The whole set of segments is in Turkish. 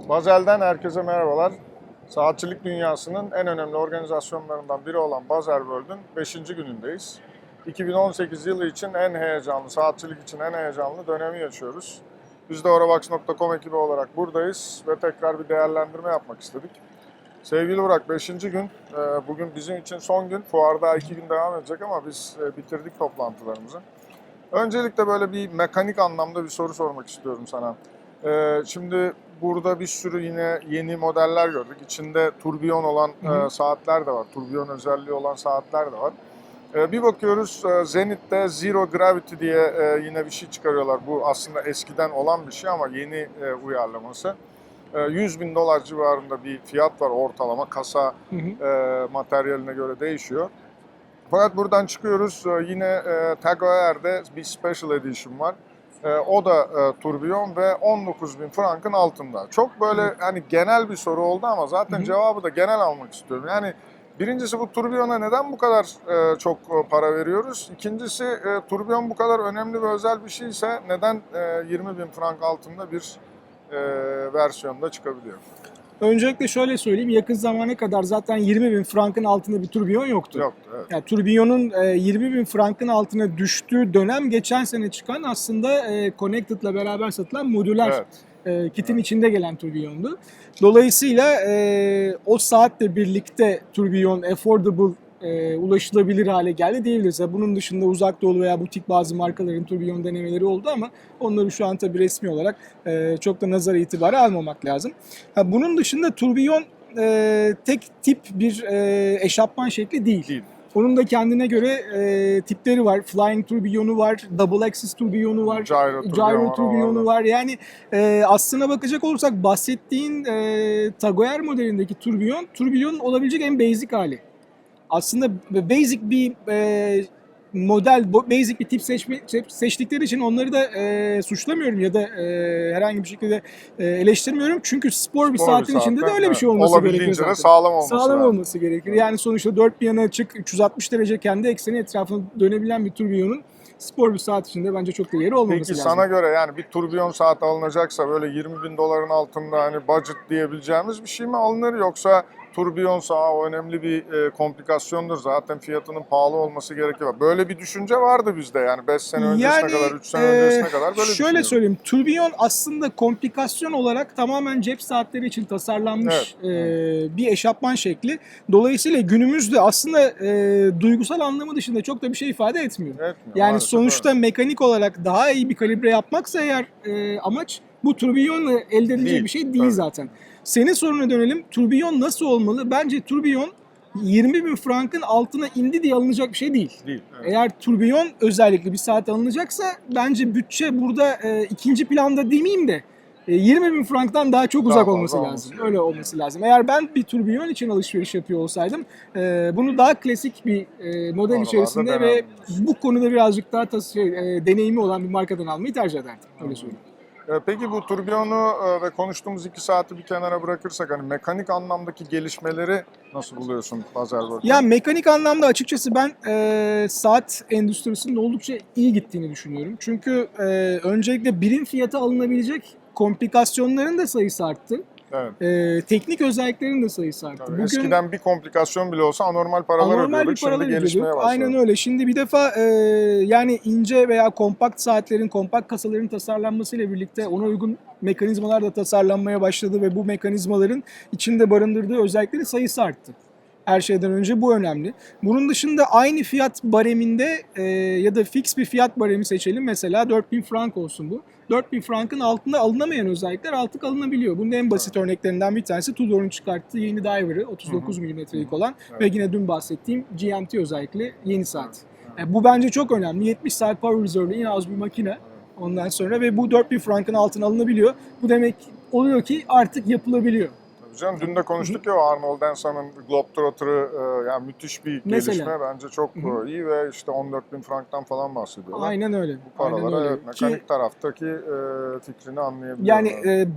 Basel'den herkese merhabalar. Saatçilik dünyasının en önemli organizasyonlarından biri olan Basel World'ün 5. günündeyiz. 2018 yılı için en heyecanlı, saatçilik için en heyecanlı dönemi yaşıyoruz. Biz de Orabox.com ekibi olarak buradayız ve tekrar bir değerlendirme yapmak istedik. Sevgili Burak, 5. gün. Bugün bizim için son gün. Fuarda 2 gün devam edecek ama biz bitirdik toplantılarımızı. Öncelikle böyle bir mekanik anlamda bir soru sormak istiyorum sana. Şimdi burada bir sürü yine yeni modeller gördük. İçinde turbiyon olan saatler de var. Turbiyon özelliği olan saatler de var. Bir bakıyoruz Zenith'te Zero Gravity diye yine bir şey çıkarıyorlar. Bu aslında eskiden olan bir şey ama yeni uyarlaması. 100 bin dolar civarında bir fiyat var ortalama. Kasa materyaline göre değişiyor. Fakat buradan çıkıyoruz. Yine Tag Heuer'de bir Special Edition var. O da turbiyon ve 19 bin frankın altında. Çok böyle hani genel bir soru oldu ama zaten cevabı da genel almak istiyorum. Yani birincisi bu turbiyona neden bu kadar çok para veriyoruz? İkincisi turbiyon bu kadar önemli ve özel bir şeyse neden 20 bin frank altında bir versiyonda çıkabiliyor? Öncelikle şöyle söyleyeyim, yakın zamana kadar zaten 20 bin frankın altında bir turbiyon yoktu. Yoktu, evet. Yani turbiyonun 20 bin frankın altına düştüğü dönem geçen sene çıkan aslında Connected'la beraber satılan modüler kitin içinde gelen turbiyondu. Dolayısıyla o saatle birlikte turbiyon affordable, ulaşılabilir hale geldi diyebiliriz. Bunun dışında Uzak Doğu veya butik bazı markaların turbiyon denemeleri oldu ama onları şu an tabii resmi olarak çok da nazara itibarı almamak lazım. Bunun dışında turbiyon tek tip bir eşapman şekli değil. Onun da kendine göre tipleri var. Flying turbiyonu var, double axis turbiyonu var, gyro turbiyonu var. Yani aslına bakacak olursak bahsettiğin Tag Heuer modelindeki turbiyonun olabilecek en basic hali. Aslında basic bir model, basic bir tip seçtikleri için onları da suçlamıyorum ya da herhangi bir şekilde eleştirmiyorum. Çünkü spor bir saatin içinde de öyle bir şey olması gerekiyor zaten. Sağlam olması gerekir. Yani sonuçta 4 bir yana açık, 360 derece kendi ekseni etrafında dönebilen bir turbiyonun spor bir saat içinde bence çok da yeri olmaması lazım. Peki sana göre yani bir turbiyon saat alınacaksa böyle 20 bin doların altında hani budget diyebileceğimiz bir şey mi alınır, yoksa turbiyon saat önemli bir komplikasyondur, zaten fiyatının pahalı olması gerekiyor. Böyle bir düşünce vardı bizde yani 5 sene öncesine kadar, 3 sene öncesine kadar böyle şöyle söyleyeyim, turbiyon aslında komplikasyon olarak tamamen cep saatleri için tasarlanmış bir eşapman şekli. Dolayısıyla günümüzde aslında duygusal anlamı dışında çok da bir şey ifade etmiyor. Yani sonuçta mekanik olarak daha iyi bir kalibre yapmaksa eğer amaç, bu turbiyonla elde edilecek bir şey değil zaten. Senin soruna dönelim. Turbiyon nasıl olmalı? Bence turbiyon 20 bin frankın altına indi diye alınacak bir şey değil. Eğer turbiyon özellikle bir saat alınacaksa bence bütçe burada ikinci planda demeyeyim de 20 bin franktan daha çok uzak olması lazım. Öyle olması lazım. Eğer ben bir turbiyon için alışveriş yapıyor olsaydım bunu daha klasik bir model içerisinde ve bu konuda birazcık daha deneyimi olan bir markadan almayı tercih ederdim. Öyle söyleyeyim. Peki bu turbiyonu ve konuştuğumuz 2 saati bir kenara bırakırsak hani mekanik anlamdaki gelişmeleri nasıl buluyorsun Basel World'da? Ya mekanik anlamda açıkçası ben saat endüstrisinin oldukça iyi gittiğini düşünüyorum. Çünkü öncelikle birim fiyata alınabilecek komplikasyonların da sayısı arttı. Teknik özelliklerin de sayısı arttı. Bugün, eskiden bir komplikasyon bile olsa anormal paralar ödüyorduk. Şimdi gelişmeye başladı. Aynen öyle. Şimdi bir defa yani ince veya kompakt saatlerin, kompakt kasaların tasarlanmasıyla birlikte ona uygun mekanizmalar da tasarlanmaya başladı ve bu mekanizmaların içinde barındırdığı özelliklerin sayısı arttı. Her şeyden önce bu önemli. Bunun dışında aynı fiyat bareminde ya da fix bir fiyat baremi seçelim. Mesela 4000 frank olsun bu. 4000 frankın altında alınamayan özellikler artık alınabiliyor. Bunun en basit örneklerinden bir tanesi Tudor'un çıkarttığı yeni Diver'ı, 39 mm'lik olan ve yine dün bahsettiğim GMT özellikle yeni saat. Yani bu bence çok önemli. 70 saat power reserve'lı in-house bir makine ondan sonra ve bu 4000 frankın altına alınabiliyor. Bu demek oluyor ki artık yapılabiliyor. Canım, dün de konuştuk ya, Arnold Densa'nın Globetrotter'ı yani müthiş bir gelişme, bence çok iyi ve işte 14 bin franktan falan bahsediyorlar. Aynen öyle. Bu paralara mekanik taraftaki fikrini anlayabiliyorum. Yani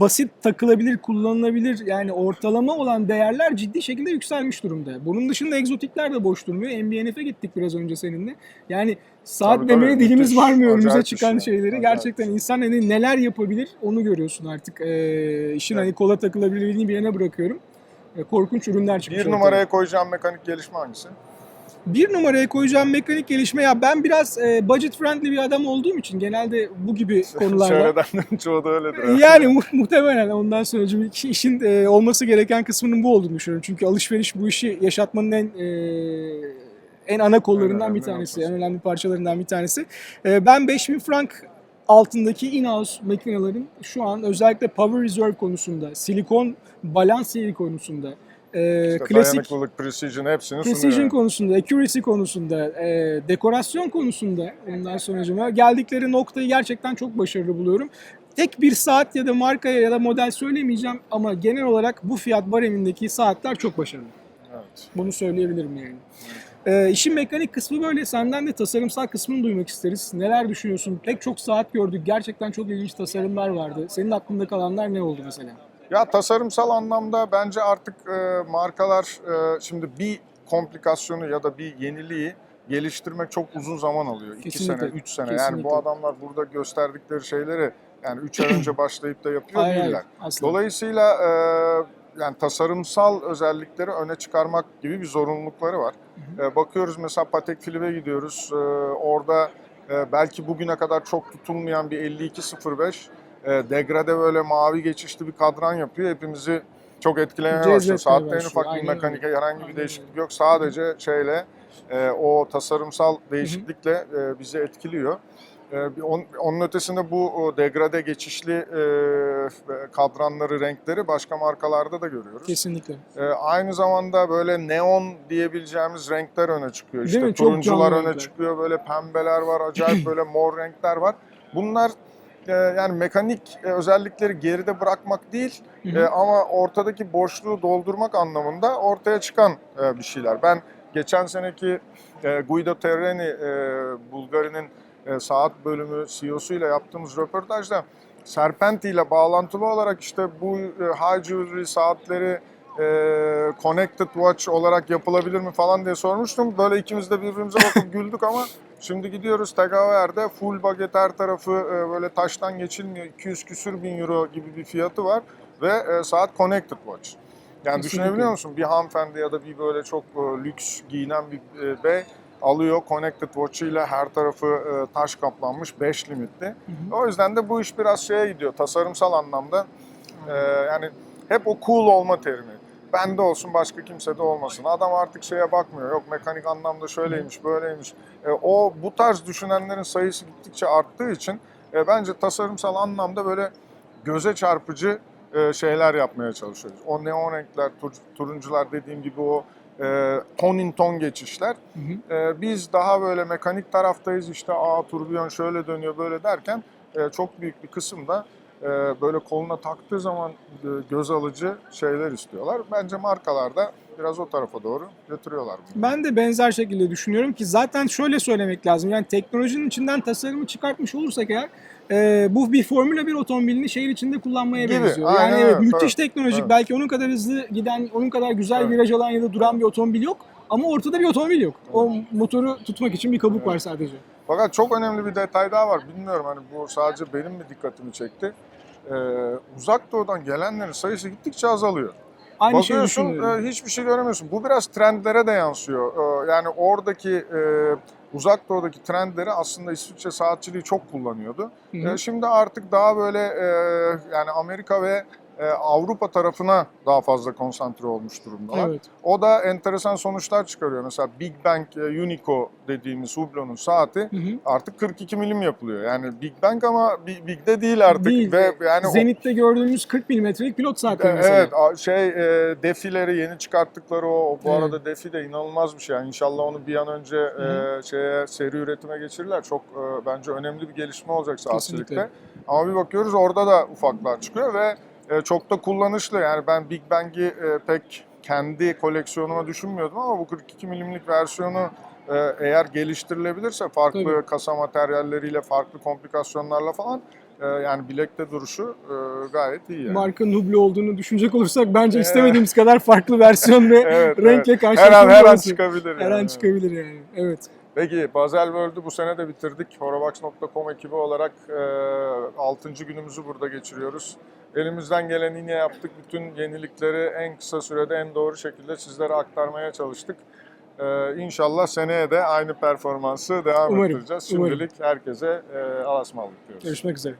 basit takılabilir, kullanılabilir, yani ortalama olan değerler ciddi şekilde yükselmiş durumda. Bunun dışında egzotikler de boş durmuyor. MBNF'e gittik biraz önce seninle. Yani saat Tabii, demeye tabii. dilimiz Müthiş, varmıyor önümüze acayip çıkan bir şey. şeyleri. Acayip. Gerçekten insan hani neler yapabilir onu görüyorsun artık. İşin Evet. hani kola takılabilirliğini bir yana bırakıyorum. Korkunç ürünler çıkmış Bir ortaya. numaraya koyacağım mekanik gelişme hangisi? Bir numaraya koyacağım mekanik gelişme, ya ben biraz budget friendly bir adam olduğum için genelde bu gibi konularda Seyredenlerin çoğu da öyledir. herhalde. yani muhtemelen ondan sonra işin olması gereken kısmının bu olduğunu düşünüyorum. Çünkü alışveriş bu işi yaşatmanın en ana kollarından önemli bir tanesi, noktası. en önemli parçalarından bir tanesi. Ben 5000 frank altındaki in-house makinelerin şu an özellikle power reserve konusunda, silikon balans yeri konusunda, İşte klasik dayanıklılık, precision hepsini precision sunuyor. konusunda, accuracy konusunda, dekorasyon konusunda ondan sonra geldikleri noktayı gerçekten çok başarılı buluyorum. Tek bir saat ya da markaya ya da model söylemeyeceğim ama genel olarak bu fiyat baremindeki saatler çok başarılı. Evet. Bunu söyleyebilirim yani. İşin mekanik kısmı böyle. Senden de tasarımsal kısmını duymak isteriz. Neler düşünüyorsun? Pek çok saat gördük. Gerçekten çok ilginç tasarımlar vardı. Senin aklında kalanlar ne oldu mesela? Ya tasarımsal anlamda bence artık markalar şimdi bir komplikasyonu ya da bir yeniliği geliştirmek çok uzun zaman alıyor. 2 sene, Kesinlikle, 3 sene. kesinlikle. Yani bu adamlar burada gösterdikleri şeyleri yani 3 ay önce başlayıp da yapıyor Hayır, değiller. asla. Dolayısıyla yani tasarımsal özellikleri öne çıkarmak gibi bir zorunlulukları var. Bakıyoruz mesela Patek Philippe'e gidiyoruz. Orada belki bugüne kadar çok tutulmayan bir 5205 degrade böyle mavi geçişli bir kadran yapıyor. Hepimizi çok etkilemeye başlıyor. Cezbetmeye Saatte en başlıyor. ufak bir Aynen mekanik öyle. herhangi bir Aynen değişiklik öyle. yok. Sadece o tasarımsal değişiklikle bizi etkiliyor. Onun ötesinde bu degrade geçişli kadranları, renkleri başka markalarda da görüyoruz. Kesinlikle. Aynı zamanda böyle neon diyebileceğimiz renkler öne çıkıyor. Değil İşte mi? Çok turuncular canlı öne renkler. çıkıyor, böyle pembeler var, acayip böyle mor renkler var. Bunlar yani mekanik özellikleri geride bırakmak değil ama ortadaki boşluğu doldurmak anlamında ortaya çıkan bir şeyler. Ben geçen seneki Guido Terreni, Bulgari'nin saat bölümü CEO'suyla yaptığımız röportajda Serpenti ile bağlantılı olarak işte bu high jewelry saatleri connected watch olarak yapılabilir mi falan diye sormuştum. Böyle ikimiz de birbirimize bakıp güldük ama şimdi gidiyoruz Tegaver'de full baget her tarafı böyle taştan geçilmiyor. 200 küsür bin euro gibi bir fiyatı var ve saat connected watch. Yani Kesinlikle. düşünebiliyor musun? Bir hanımefendi ya da bir böyle çok lüks giyinen bir bey alıyor Connected Watch ile her tarafı taş kaplanmış 5 limitli. O yüzden de bu iş biraz şeye gidiyor tasarımsal anlamda. Yani hep o cool olma terimi. Bende olsun başka kimsede olmasın. Adam artık şeye bakmıyor. Yok mekanik anlamda şöyleymiş böyleymiş. Bu tarz düşünenlerin sayısı gittikçe arttığı için bence tasarımsal anlamda böyle göze çarpıcı şeyler yapmaya çalışıyoruz. O neon renkler, turuncular dediğim gibi o ton in ton geçişler. Biz daha böyle mekanik taraftayız işte turbiyon şöyle dönüyor böyle derken çok büyük bir kısım da böyle koluna taktığı zaman göz alıcı şeyler istiyorlar. Bence markalar da biraz o tarafa doğru götürüyorlar bunu. Ben de benzer şekilde düşünüyorum ki zaten şöyle söylemek lazım. Yani teknolojinin içinden tasarımı çıkartmış olursak eğer bu bir Formula 1 otomobilini şehir içinde kullanmaya Gibi, benziyor. aynen Yani evet, öyle, müthiş tabii, teknolojik, tabii. belki onun kadar hızlı giden, onun kadar güzel Evet. viraj alan ya da duran bir otomobil yok. Ama ortada bir otomobil yok. O motoru tutmak için bir kabuk var sadece. Fakat çok önemli bir detay daha var. Bilmiyorum hani bu sadece benim mi dikkatimi çekti. Uzak doğudan gelenlerin sayısı gittikçe azalıyor. Aynı şeyi Bakıyorsun düşünüyorum. hiçbir şey göremiyorsun. Bu biraz trendlere de yansıyor. Yani oradaki uzak doğudaki trendleri aslında İsviçre saatçiliği çok kullanıyordu. Şimdi artık daha böyle yani Amerika ve Avrupa tarafına daha fazla konsantre olmuş durumdalar. Evet. O da enteresan sonuçlar çıkarıyor. Mesela Big Bang Unico dediğimiz Hublot'un saati artık 42 milim yapılıyor. Yani Big Bang ama Big'de değil artık. Değil. Ve yani Zenit'te gördüğümüz 40 milimetrelik pilot saatleri mesela. Evet, defileri yeni çıkarttıkları bu Evet. arada defi de inanılmaz bir şey. Yani İnşallah onu bir an önce seri üretime geçirirler. Çok bence önemli bir gelişme olacak saatçilikte. Kesinlikle. Ama bir bakıyoruz orada da ufaklar çıkıyor ve çok da kullanışlı. Yani ben Big Bang'i pek kendi koleksiyonuma düşünmüyordum ama bu 42 milimlik versiyonu eğer geliştirilebilirse farklı Tabii. kasa materyalleriyle, farklı komplikasyonlarla falan yani bilekte duruşu gayet iyi yani. Markanın Hublot olduğunu düşünecek olursak bence istemediğimiz kadar farklı versiyon ve Evet, renkle evet. karşılaşmamız Her an olası. çıkabilir. Her an çıkabilir yani. Evet. Peki Baselworld'ü bu sene de bitirdik. Horobox.com ekibi olarak 6. günümüzü burada geçiriyoruz. Elimizden geleni yine yaptık. Bütün yenilikleri en kısa sürede en doğru şekilde sizlere aktarmaya çalıştık. İnşallah seneye de aynı performansı devam Umarım, ettireceğiz. umarım. Şimdilik herkese Allah'a ısmarladık diyoruz. Görüşmek üzere.